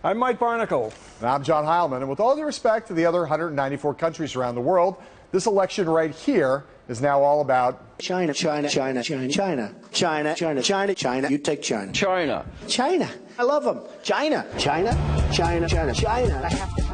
I'm Mike Barnicle. And I'm John Heilemann. And with all due respect to the other 194 countries around the world, this election right here is now all about China, China, China, China, China, China, China, China, China. You take China. China. China. I love them. China, China, China, China, China. I have to.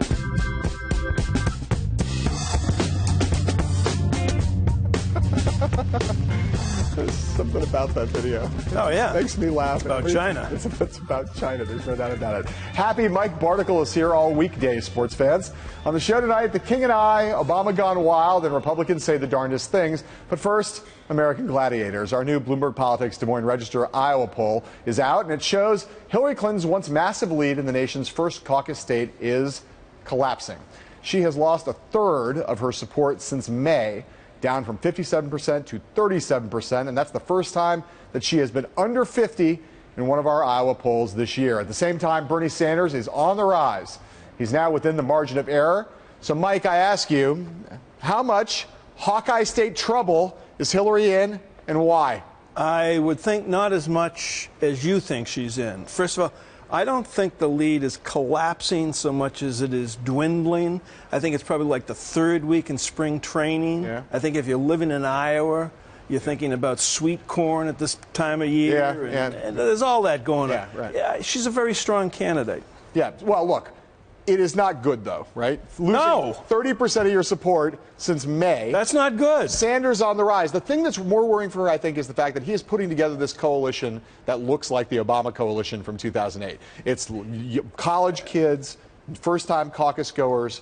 There's something about that video. Oh, yeah. Makes me laugh. About China. It's about China. There's no doubt about it. Happy Mike Barnicle is here all weekdays, sports fans. On the show tonight, the King and I, Obama gone wild, and Republicans say the darndest things. But first, American Gladiators. Our new Bloomberg Politics Des Moines Register Iowa poll is out, and it shows Hillary Clinton's once massive lead in the nation's first caucus state is collapsing. She has lost a third of her support since May, down from 57% to 37%, and that's the first time that she has been under 50 in one of our Iowa polls this year. At the same time, Bernie Sanders is on the rise. He's now within the margin of error. So, Mike, I ask you, how much Hawkeye State trouble is Hillary in, and why? I would think not as much as you think she's in. First of all, I don't think the lead is collapsing so much as it is dwindling. I think it's probably like the third week in spring training. Yeah. I think if you're living in Iowa, you're thinking about sweet corn at this time of year. And there's all that going on. Right. Yeah, she's a very strong candidate. Yeah, well, look, it is not good, though, right? Losing No. 30% of your support since May. That's not good. Sanders on the rise. The thing that's more worrying for her, I think, is the fact that he is putting together this coalition that looks like the Obama coalition from 2008. It's college kids, first-time caucus goers,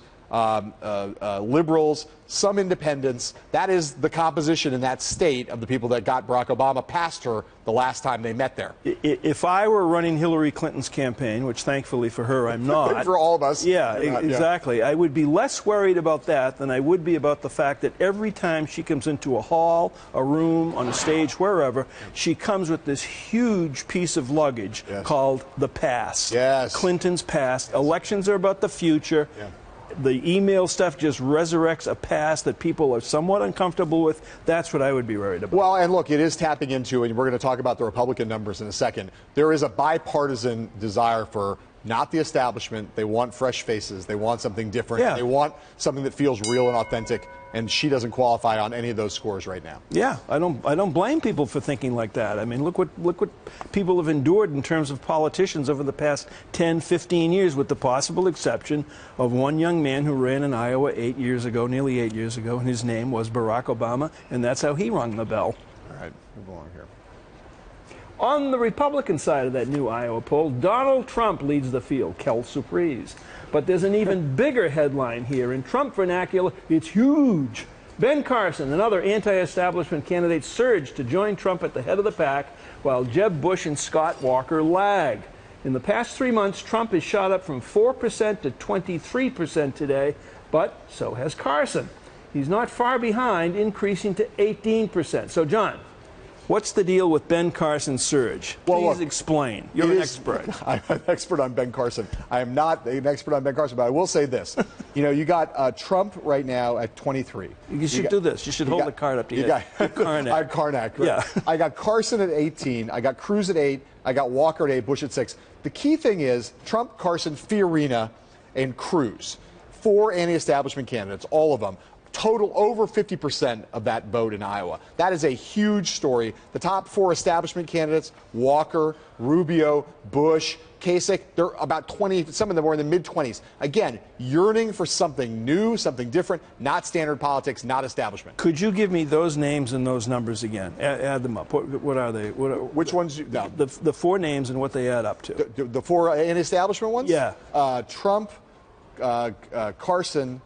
liberals, some independents. That is the composition in that state of the people that got Barack Obama past her the last time they met there. If I were running Hillary Clinton's campaign, which thankfully for her I'm not. For all of us. Yeah, exactly. Yeah. I would be less worried about that than I would be about the fact that every time she comes into a hall, a room, on a stage, wherever, she comes with this huge piece of luggage called the past. Yes. Clinton's past. Elections are about the future. Yeah. The email stuff just resurrects a past that people are somewhat uncomfortable with. That's what I would be worried about. Well, and look, it is tapping into, and we're going to talk about the Republican numbers in a second, there is a bipartisan desire for not the establishment. They want fresh faces. They want something different. Yeah. They want something that feels real and authentic, and she doesn't qualify on any of those scores right now. Yeah, I don't blame people for thinking like that. I mean, look what people have endured in terms of politicians over the past 10, 15 years, with the possible exception of one young man who ran in Iowa 8 years ago, nearly 8 years ago, and his name was Barack Obama, and that's how he rung the bell. All right, move along here. On the Republican side of that new Iowa poll, Donald Trump leads the field. Quelle surprise. But there's an even bigger headline here. In Trump vernacular, it's huge. Ben Carson, another anti-establishment candidate, surged to join Trump at the head of the pack, while Jeb Bush and Scott Walker lag. In the past 3 months, Trump has shot up from 4% to 23% today, but so has Carson. He's not far behind, increasing to 18%. So, John, what's the deal with Ben Carson's surge? Please explain. You're an expert. I'm an expert on Ben Carson. I am not an expert on Ben Carson, but I will say this. You got Trump right now at 23. You should do this. You should hold the card up to you. I have Karnak. Right? Yeah. I got Carson at 18. I got Cruz at 8. I got Walker at 8. Bush at 6. The key thing is Trump, Carson, Fiorina, and Cruz. 4 anti-establishment candidates, all of them. Total over 50% of that vote in Iowa. That is a huge story. The top 4 establishment candidates, Walker, Rubio, Bush, Kasich, they're about 20, some of them were in the mid-20s. Again, yearning for something new, something different, not standard politics, not establishment. Could you give me those names and those numbers again? Add them up. What are they? Which ones? No. The 4 names and what they add up to. The 4 anti-establishment ones? Yeah. Trump, Carson,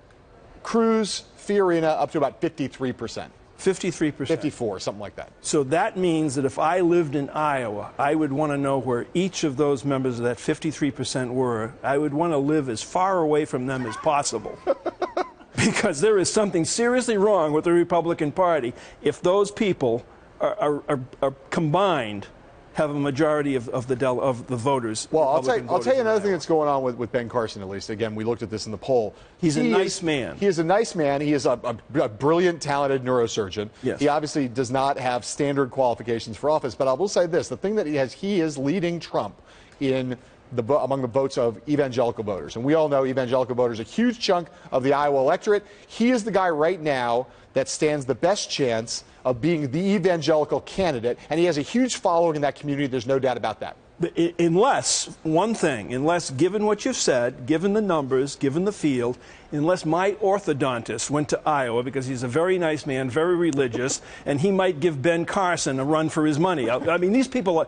Cruz, Fiorina, up to about 53%. 53%. 54, something like that. So that means that if I lived in Iowa, I would want to know where each of those members of that 53% were. I would want to live as far away from them as possible. Because there is something seriously wrong with the Republican Party if those people are combined have a majority of the voters. Well, I'll tell you another thing that's going on with Ben Carson, at least. Again, we looked at this in the poll. He's a nice man. He is a nice man. He is a brilliant, talented neurosurgeon. Yes. He obviously does not have standard qualifications for office. But I will say this. The thing that he is leading Trump in among the votes of evangelical voters. And we all know evangelical voters are a huge chunk of the Iowa electorate. He is the guy right now that stands the best chance of being the evangelical candidate, and he has a huge following in that community. There's no doubt about that. Unless, one thing, unless, given what you've said, given the numbers, given the field, unless my orthodontist went to Iowa, because he's a very nice man, very religious, and he might give Ben Carson a run for his money. I mean, these people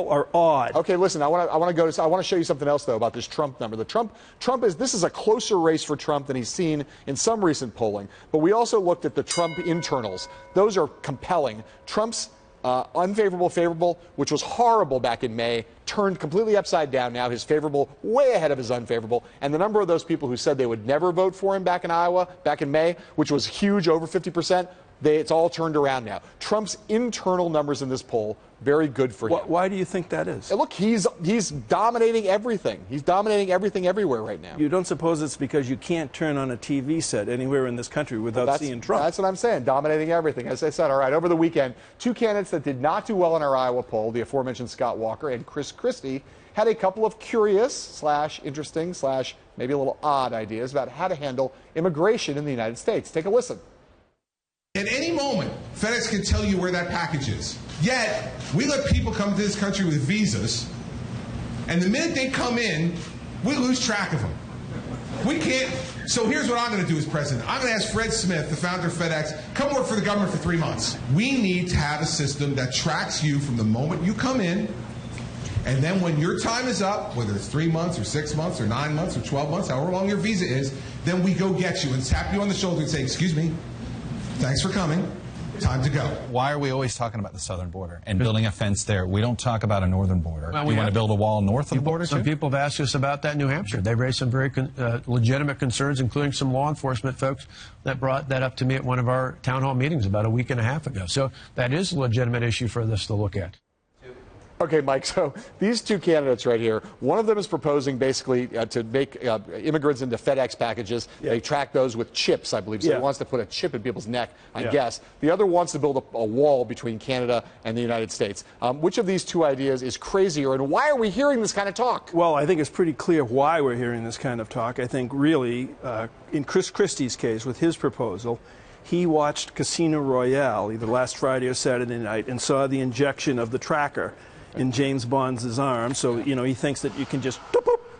are odd. Okay, listen, I want to show you something else, though, about this Trump number. This is a closer race for Trump than he's seen in some recent polling. But we also looked at the Trump internals. Those are compelling. Trump's unfavorable, favorable, which was horrible back in May, turned completely upside down now. His favorable way ahead of his unfavorable. And the number of those people who said they would never vote for him back in Iowa, back in May, which was huge, over 50%, it's all turned around now. Trump's internal numbers in this poll, very good for him. Why do you think that is? Look, he's dominating everything. He's dominating everything everywhere right now. You don't suppose it's because you can't turn on a TV set anywhere in this country without seeing Trump? That's what I'm saying, dominating everything. As I said, all right, over the weekend, two candidates that did not do well in our Iowa poll, the aforementioned Scott Walker and Chris Christie, had a couple of curious / interesting / maybe a little odd ideas about how to handle immigration in the United States. Take a listen. At any moment, FedEx can tell you where that package is. Yet, we let people come to this country with visas, and the minute they come in, we lose track of them. We can't. So here's what I'm going to do as president. I'm going to ask Fred Smith, the founder of FedEx, come work for the government for 3 months. We need to have a system that tracks you from the moment you come in, and then when your time is up, whether it's 3 months or 6 months or 9 months or 12 months, however long your visa is, then we go get you and tap you on the shoulder and say, excuse me, thanks for coming. Time to go. Why are we always talking about the southern border and building a fence there? We don't talk about a northern border. Well, Do you want to build a wall north of the border, Some too? people have asked us about that in New Hampshire. They've raised some very legitimate concerns, including some law enforcement folks that brought that up to me at one of our town hall meetings about a week and a half ago. So that is a legitimate issue for us to look at. Okay, Mike, so these two candidates right here, one of them is proposing basically to make immigrants into FedEx packages. Yeah. They track those with chips, I believe. So he wants to put a chip in people's neck, I guess. The other wants to build a wall between Canada and the United States. Which of these two ideas is crazier, and why are we hearing this kind of talk? Well, I think it's pretty clear why we're hearing this kind of talk. I think really, in Chris Christie's case, with his proposal, he watched Casino Royale either last Friday or Saturday night and saw the injection of the tracker in James Bond's arm. So, he thinks that you can just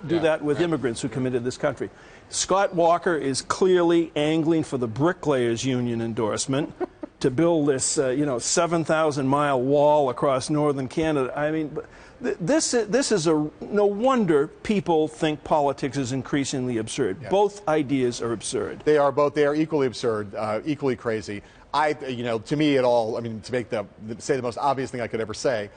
do that with immigrants who come into this country. Scott Walker is clearly angling for the Bricklayers Union endorsement to build this, 7,000-mile wall across northern Canada. I mean, this is no wonder people think politics is increasingly absurd. Yeah. Both ideas are absurd. They are both. They are equally absurd, equally crazy. To me, to say the most obvious thing I could ever say,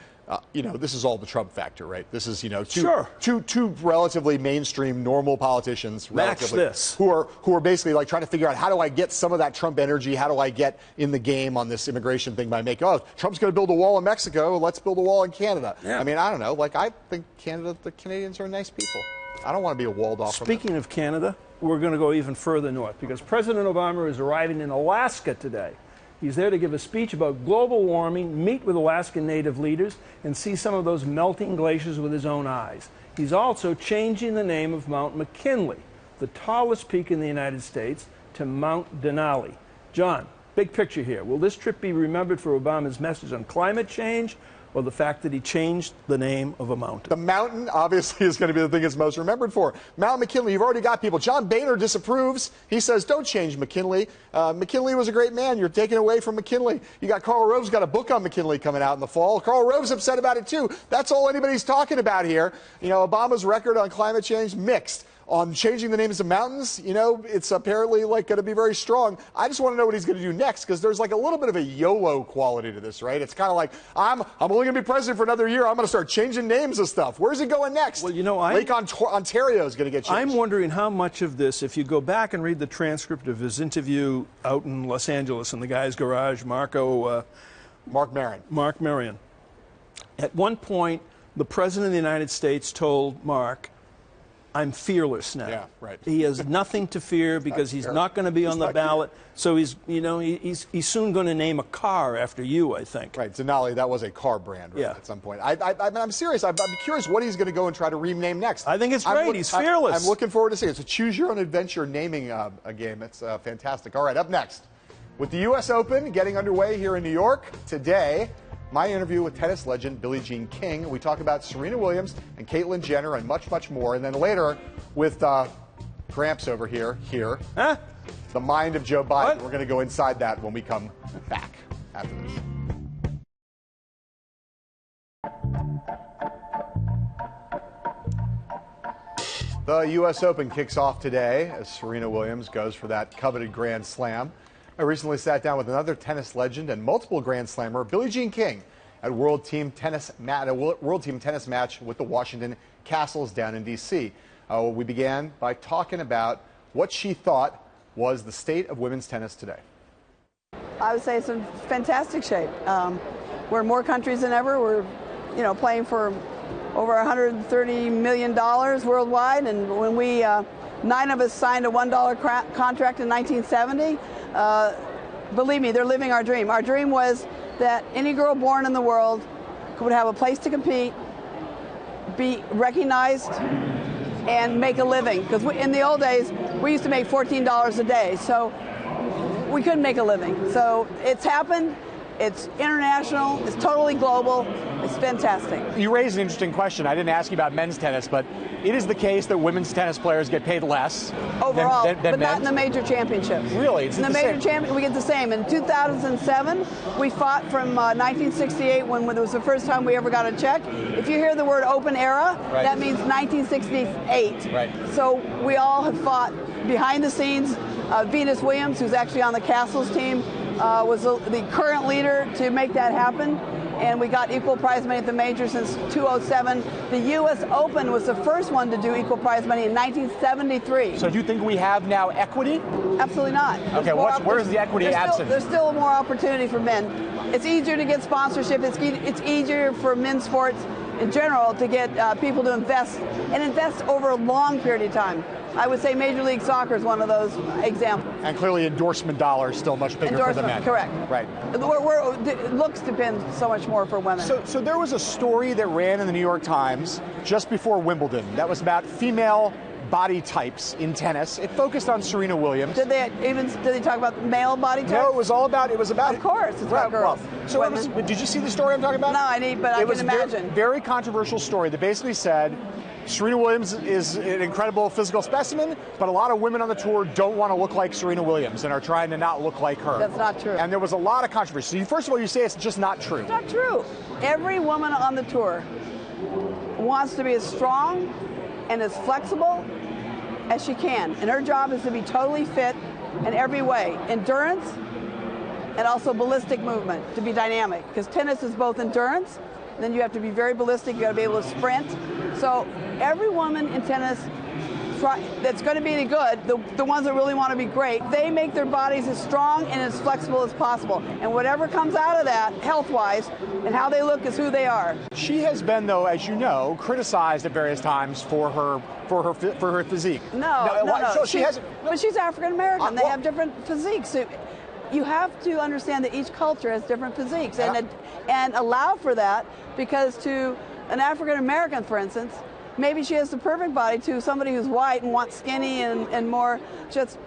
this is all the Trump factor, right? This is, two relatively mainstream, normal politicians, who are basically like trying to figure out, how do I get some of that Trump energy? How do I get in the game on this immigration thing by making, Trump's going to build a wall in Mexico, let's build a wall in Canada. Yeah. I mean, I don't know. I think the Canadians are nice people. I don't want to be walled off. Speaking of Canada, we're going to go even further north because President Obama is arriving in Alaska today. He's there to give a speech about global warming, meet with Alaskan Native leaders, and see some of those melting glaciers with his own eyes. He's also changing the name of Mount McKinley, the tallest peak in the United States, to Mount Denali. John, big picture here. Will this trip be remembered for Obama's message on climate change, or the fact that he changed the name of a mountain? The mountain, obviously, is going to be the thing it's most remembered for. Mount McKinley, you've already got people. John Boehner disapproves. He says, don't change McKinley. McKinley was a great man. You're taking away from McKinley. You got Karl Rove's got a book on McKinley coming out in the fall. Karl Rove's upset about it, too. That's all anybody's talking about here. Obama's record on climate change, mixed. On changing the names of mountains, it's apparently going to be very strong. I just want to know what he's going to do next, because there's a little bit of a YOLO quality to this, right? It's kind of like, I'm only going to be president for another year. I'm going to start changing names of stuff. Where's he going next? Well, Lake Ontario is going to get changed. I'm wondering how much of this, if you go back and read the transcript of his interview out in Los Angeles in the guy's garage, Mark Marion. At one point, the President of the United States told Mark, I'm fearless now. Yeah, right. He has nothing to fear because he's not going to be on the ballot. So he's soon going to name a car after you, I think. Right. Denali, that was a car brand, right, at some point. I'm serious. I'm curious what he's going to go and try to rename next. I think it's great. He's fearless. I'm looking forward to seeing it. It's a choose-your-own-adventure naming a game. It's fantastic. All right, up next, with the U.S. Open getting underway here in New York today, my interview with tennis legend Billie Jean King. We talk about Serena Williams and Caitlyn Jenner and much, much more. And then later with Gramps over here, Huh? the mind of Joe Biden. What? We're going to go inside that when we come back after this. The U.S. Open kicks off today as Serena Williams goes for that coveted Grand Slam. I recently sat down with another tennis legend and multiple Grand Slammer, Billie Jean King, at a World Team Tennis match with the Washington Castles down in D.C. We began by talking about what she thought was the state of women's tennis today. I would say it's in fantastic shape. We're in more countries than ever. We're, playing for over $130 million worldwide, and when we 9 of us signed a $1 contract in 1970. Believe me, they're living our dream. Our dream was that any girl born in the world would have a place to compete, be recognized, and make a living. Because in the old days, we used to make $14 a day, so we couldn't make a living. So it's happened. It's international. It's totally global. It's fantastic. You raised an interesting question. I didn't ask you about men's tennis, but it is the case that women's tennis players get paid less overall, than but men? not in the major championships. Really? It's in the major championships, we get the same. In 2007, we fought from 1968 when it was the first time we ever got a check. If you hear the word open era, that means 1968. Right. So we all have fought behind the scenes. Venus Williams, who's actually on the Castles team, was the current leader to make that happen. And we got equal prize money at the major since 2007. The U.S. Open was the first one to do equal prize money in 1973. So do you think we have now equity? Absolutely not. Okay, where's the equity absent? There's still more opportunity for men. It's easier to get sponsorship. It's easier for men's sports in general to get people to invest over a long period of time. I would say Major League Soccer is one of those examples. And clearly endorsement dollars still much bigger for the men. Correct. Right. Looks depend so much more for women. So there was a story that ran in the New York Times just before Wimbledon that was about female body types in tennis. It focused on Serena Williams. Did they talk about male body types? No, it was about. Of course, it's about girls. So did you see the story I'm talking about? No, I didn't, but I can imagine. Very controversial story that basically said Serena Williams is an incredible physical specimen, but a lot of women on the tour don't want to look like Serena Williams and are trying to not look like her. That's not true. And there was a lot of controversy. First of all, you say it's just not true. It's not true. Every woman on the tour wants to be as strong and as flexible as she can. And her job is to be totally fit in every way. Endurance and also ballistic movement, to be dynamic. Because tennis is both endurance, then you have to be very ballistic, you got to be able to sprint. So every woman in tennis that's going to be any good, the ones that really want to be great, they make their bodies as strong and as flexible as possible. And whatever comes out of that, health-wise, and how they look is who they are. She has been, though, as you know, criticized at various times for her physique. No. So she hasn't. But she's African American. They have different physiques. So you have to understand that each culture has different physiques, and allow for that, because to an African American, for instance, maybe she has the perfect body. To somebody who's white and wants skinny and more, just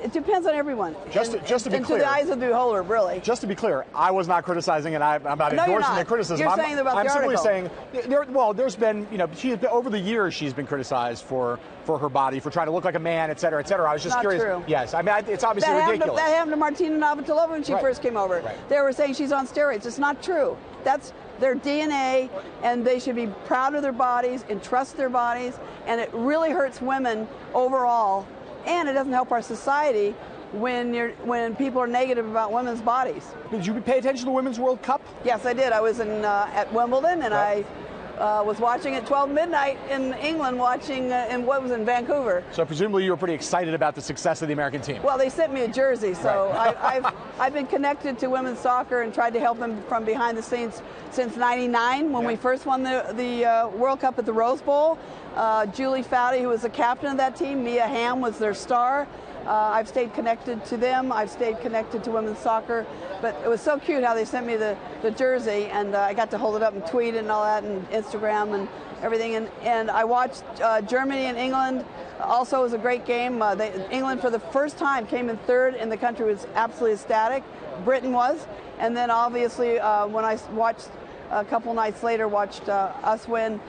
it depends on everyone. Just to be clear, to the eyes of the beholder, really. Just to be clear, I was not criticizing, and I'm not endorsing the criticism. You're saying about I'm the simply article. saying, there's been, over the years she's been criticized for her body, for trying to look like a man, et cetera, et cetera. I was just curious. True. Yes, I mean, it's obviously ridiculous. That happened to Martina Navratilova when she first came over. Right. They were saying she's on steroids. It's not true. That's their DNA, and they should be proud of their bodies and trust their bodies. And it really hurts women overall, and it doesn't help our society when people are negative about women's bodies. Did you pay attention to the Women's World Cup? Yes, I did. I was at Wimbledon, and I was watching at 12 midnight in England, watching in Vancouver. So presumably you were pretty excited about the success of the American team. Well, they sent me a jersey, so right. I've been connected to women's soccer and tried to help them from behind the scenes since '99 when we first won the World Cup at the Rose Bowl. Julie Foudy, who was the captain of that team, Mia Hamm was their star. I've stayed connected to them. I've stayed connected to women's soccer. But it was so cute how they sent me the jersey, and I got to hold it up and tweet it and all that, and Instagram and everything. And I watched Germany and England. Also, it was a great game. England, for the first time, came in third, and the country was absolutely ecstatic. Britain was. And then, obviously, when I watched a couple nights later, watched us win,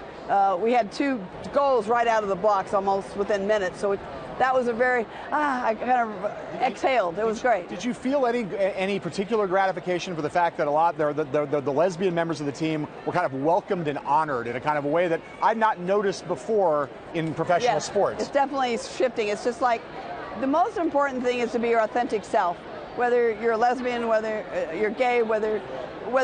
we had 2 goals right out of the blocks almost within minutes. So that was a very, I kind of exhaled. It was great. Did you feel any particular gratification for the fact that the lesbian members of the team were kind of welcomed and honored in a kind of a way that I'd not noticed before in professional sports? It's definitely shifting. It's just like the most important thing is to be your authentic self. Whether you're a lesbian, whether you're gay, whether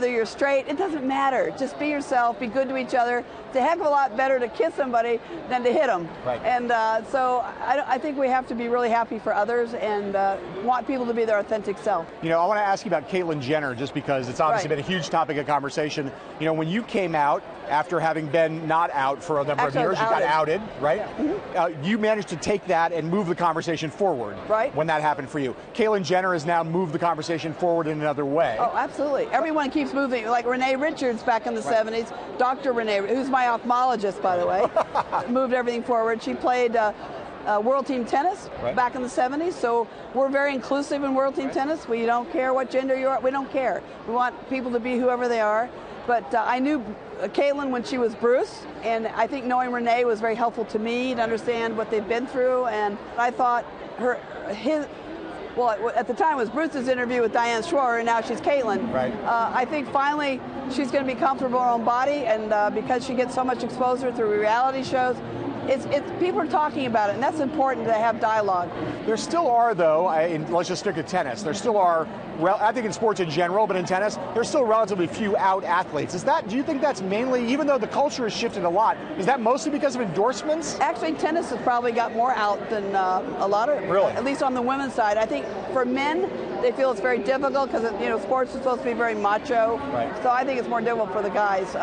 you're straight, it doesn't matter. Just be yourself, be good to each other. It's a heck of a lot better to kiss somebody than to hit them. Right. And so I think we have to be really happy for others and want people to be their authentic self. You know, I want to ask you about Caitlyn Jenner, just because it's obviously been a huge topic of conversation. You know, when you came out after having been not out for a number of years, you got outed, right? Yeah. Mm-hmm. You managed to take that and move the conversation forward. Right. When that happened for you. Caitlyn Jenner has now moved the conversation forward in another way. Oh, absolutely. Everyone keeps moving. Like Renee Richards back in the 70s, Dr. Renee, who's my ophthalmologist, by the way, moved everything forward. She played World Team Tennis back in the 70s, so we're very inclusive in World Team Tennis. We don't care what gender you are. We don't care. We want people to be whoever they are. But I knew Caitlyn when she was Bruce, and I think knowing Renee was very helpful to me to understand what they've been through. And I thought well, at the time it was Bruce's interview with Diane Schwartz, and now she's Caitlyn. Right. I think finally she's going to be comfortable in her own body, and because she gets so much exposure through reality shows, people are talking about it, and that's important to have dialogue. There still are, though, let's just stick to tennis, there still are, I think in sports in general, but in tennis, there's still relatively few out athletes. Do you think that's mainly, even though the culture has shifted a lot, is that mostly because of endorsements? Actually, tennis has probably got more out than a lot of, really? At least on the women's side. I think for men, they feel it's very difficult because, sports is supposed to be very macho. Right. So I think it's more difficult for the guys.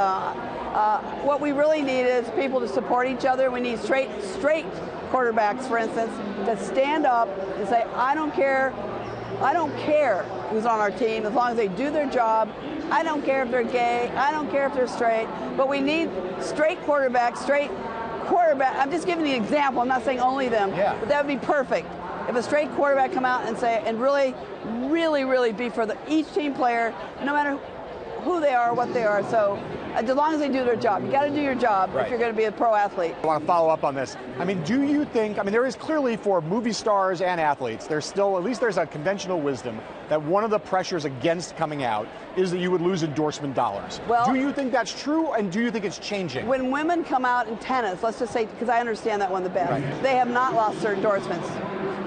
What we really need is people to support each other. We need straight quarterbacks, for instance, to stand up and say, I don't care who's on our team as long as they do their job. I don't care if they're gay. I don't care if they're straight. But we need straight quarterbacks, I'm just giving you an example. I'm not saying only them, but that would be perfect. If a straight quarterback come out and say, and really, really, really be for each team player, no matter who they are, what they are. So as long as they do their job. You got to do your job if you're going to be a pro athlete. I want to follow up on this. I mean, do you think, there is clearly for movie stars and athletes, there's still, at least there's a conventional wisdom that one of the pressures against coming out is that you would lose endorsement dollars. Well, do you think that's true, and do you think it's changing? When women come out in tennis, let's just say, because I understand that one the best, they have not lost their endorsements.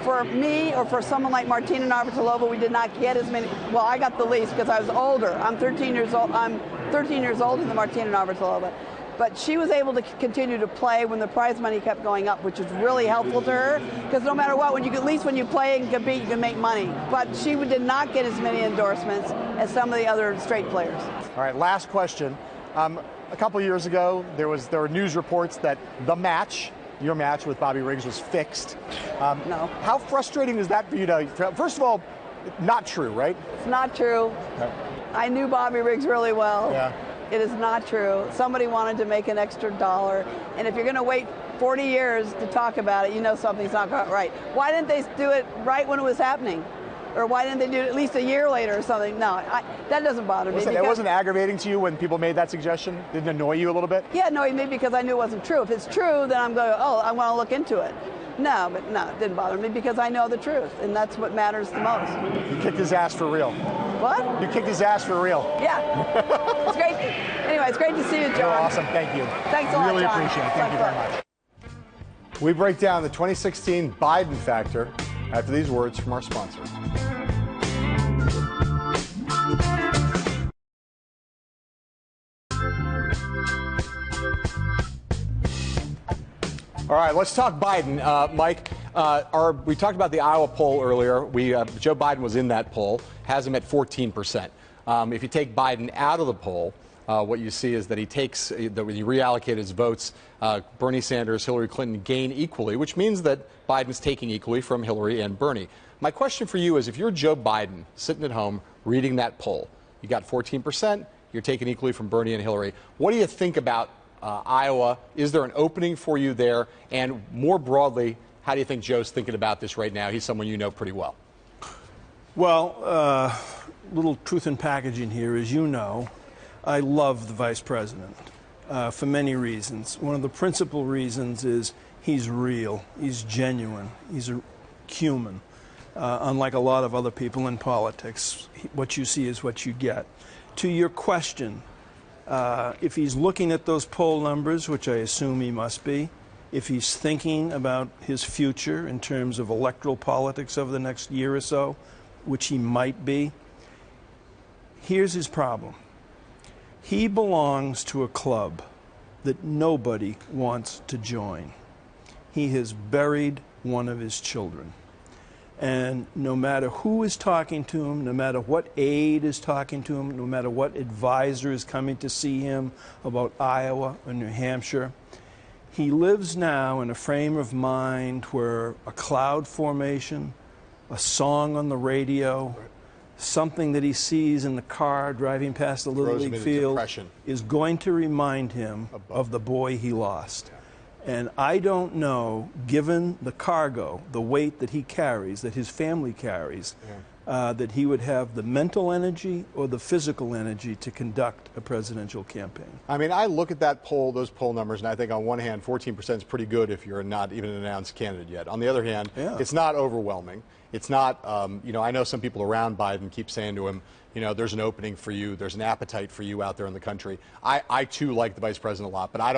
For me or for someone like Martina Navratilova, we did not get as many. Well, I got the least because I was older. I'm 13 years old. I'm 13 years older than Martina Navratilova. But she was able to continue to play when the prize money kept going up, which is really helpful to her. Because no matter what, at least when you play and compete, you can make money. But she did not get as many endorsements as some of the other straight players. All right, last question. A couple years ago, there were news reports that your match with Bobby Riggs was fixed. No. How frustrating is that for you to, first of all, not true, right? It's not true. No. I knew Bobby Riggs really well. Yeah. It is not true. Somebody wanted to make an extra $1. And if you're going to wait 40 years to talk about it, you know something's not right. Why didn't they do it right when it was happening? Or why didn't they do it at least a year later or something? No, that doesn't bother me. It wasn't aggravating to you when people made that suggestion? Didn't it annoy you a little bit? Yeah, it annoyed me because I knew it wasn't true. If it's true, then I'm going, I want to look into it. No, it didn't bother me because I know the truth, and that's what matters the most. You kicked his ass for real. What? You kicked his ass for real. Yeah. It's great. Anyway, it's great to see you, John. You're awesome. Thank you. Thanks a lot, Really John. appreciate it. Thank you very much. We break down the 2016 Biden factor after these words from our sponsor. All right, let's talk Biden. Mike, we talked about the Iowa poll earlier. Joe Biden was in that poll, has him at 14%. If you take Biden out of the poll, what you see is that when you reallocate his votes, Bernie Sanders, Hillary Clinton gain equally, which means that Biden's taking equally from Hillary and Bernie. My question for you is, if you're Joe Biden sitting at home reading that poll, you got 14%, you're taking equally from Bernie and Hillary. What do you think about Iowa? Is there an opening for you there? And more broadly, how do you think Joe's thinking about this right now? He's someone you know pretty well. Well, little truth in packaging here. As you know, I love the vice president for many reasons. One of the principal reasons is he's real, he's genuine, he's a human. Unlike a lot of other people in politics, what you see is what you get. To your question, if he's looking at those poll numbers, which I assume he must be, if he's thinking about his future in terms of electoral politics over the next year or so, which he might be, here's his problem. He belongs to a club that nobody wants to join. He has buried one of his children. And no matter who is talking to him, no matter what aide is talking to him, no matter what advisor is coming to see him about Iowa or New Hampshire, he lives now in a frame of mind where a cloud formation, a song on the radio, something that he sees in the car driving past the Little League field is going to remind him of the boy he lost. And I don't know, given the cargo, the weight that he carries, that his family carries, that he would have the mental energy or the physical energy to conduct a presidential campaign. I mean, I look at that poll, those poll numbers, and I think on one hand, 14% is pretty good if you're not even an announced candidate yet. On the other hand, it's not overwhelming. It's not, I know some people around Biden keep saying to him, there's an opening for you, there's an appetite for you out there in the country. I too like the vice president a lot, but I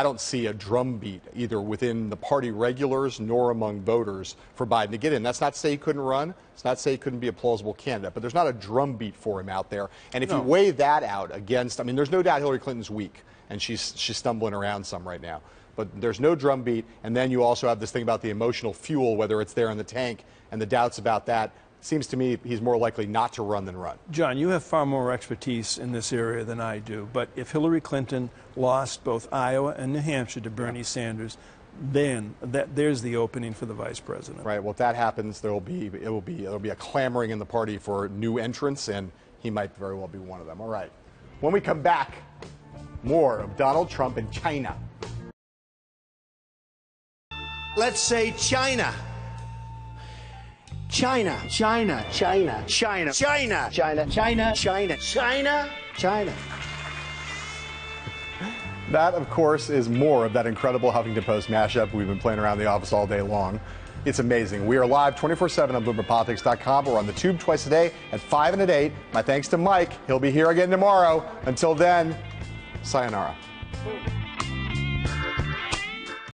don't see a drumbeat either within the party regulars nor among voters for Biden to get in. That's not to say he couldn't run. It's not to say he couldn't be a plausible candidate, but there's not a drumbeat for him out there. And if you weigh that out against, there's no doubt Hillary Clinton's weak, and she's stumbling around some right now. But there's no drumbeat, and then you also have this thing about the emotional fuel, whether it's there in the tank, and the doubts about that. Seems to me he's more likely not to run than run. John, you have far more expertise in this area than I do, but if Hillary Clinton lost both Iowa and New Hampshire to Bernie Sanders, then there's the opening for the vice president. Right. Well, if that happens, there'll be a clamoring in the party for new entrants, and he might very well be one of them. All right. When we come back, more of Donald Trump and China. Let's say China. China, China, China, China, China, China, China, China, China, China. That, of course, is more of that incredible Huffington Post mashup we've been playing around the office all day long. It's amazing. We are live 24/7 on BloombergPolitics.com. We're on the tube twice a day at 5 and at 8. My thanks to Mike. He'll be here again tomorrow. Until then, sayonara.